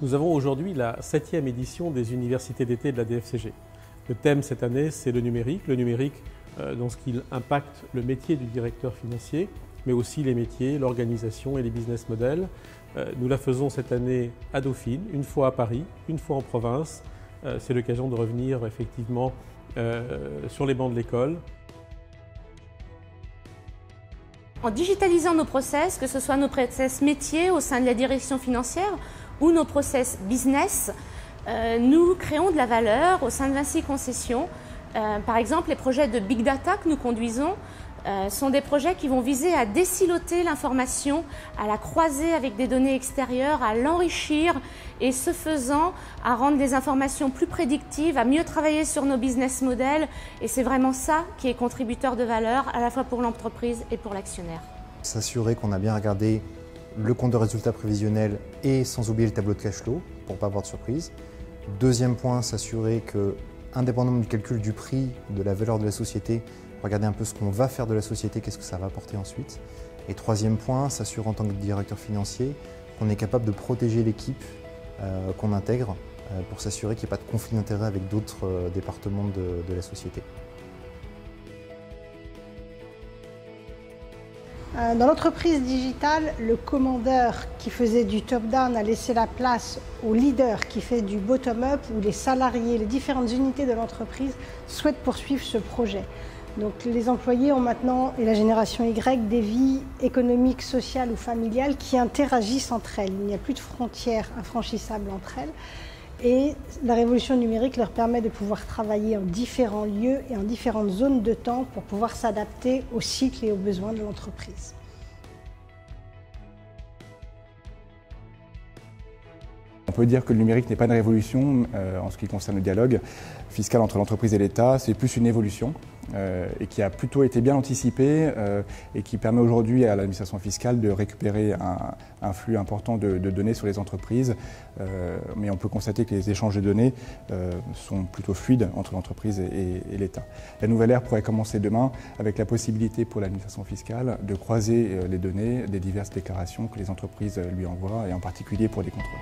Nous avons aujourd'hui la 7e édition des universités d'été de la DFCG. Le thème cette année, c'est le numérique dans ce qu'il impacte le métier du directeur financier, mais aussi les métiers, l'organisation et les business models. Nous la faisons cette année à Dauphine, une fois à Paris, une fois en province. C'est l'occasion de revenir effectivement sur les bancs de l'école. En digitalisant nos process, que ce soit nos process métiers au sein de la direction financière ou nos process business, nous créons de la valeur au sein de Vinci Concessions. Par exemple, les projets de Big Data que nous conduisons sont des projets qui vont viser à désiloter l'information, à la croiser avec des données extérieures, à l'enrichir et ce faisant à rendre les informations plus prédictives, à mieux travailler sur nos business models. Et c'est vraiment ça qui est contributeur de valeur à la fois pour l'entreprise et pour l'actionnaire. S'assurer qu'on a bien regardé le compte de résultat prévisionnel et sans oublier le tableau de cash flow pour ne pas avoir de surprise. Deuxième point, s'assurer que, indépendamment du calcul du prix, de la valeur de la société, regarder un peu ce qu'on va faire de la société, qu'est-ce que ça va apporter ensuite. Et troisième point, s'assurer en tant que directeur financier qu'on est capable de protéger l'équipe qu'on intègre pour s'assurer qu'il n'y ait pas de conflit d'intérêts avec d'autres départements de la société. Dans l'entreprise digitale, le commandeur qui faisait du top-down a laissé la place au leader qui fait du bottom-up, où les salariés, les différentes unités de l'entreprise souhaitent poursuivre ce projet. Donc les employés ont maintenant, et la génération Y, des vies économiques, sociales ou familiales qui interagissent entre elles. Il n'y a plus de frontières infranchissables entre elles. Et la révolution numérique leur permet de pouvoir travailler en différents lieux et en différentes zones de temps pour pouvoir s'adapter aux cycles et aux besoins de l'entreprise. On peut dire que le numérique n'est pas une révolution en ce qui concerne le dialogue fiscal entre l'entreprise et l'État, c'est plus une évolution et qui a plutôt été bien anticipée et qui permet aujourd'hui à l'administration fiscale de récupérer un flux important de données sur les entreprises. Mais on peut constater que les échanges de données sont plutôt fluides entre l'entreprise et l'État. La nouvelle ère pourrait commencer demain avec la possibilité pour l'administration fiscale de croiser les données des diverses déclarations que les entreprises lui envoient et en particulier pour des contrôles.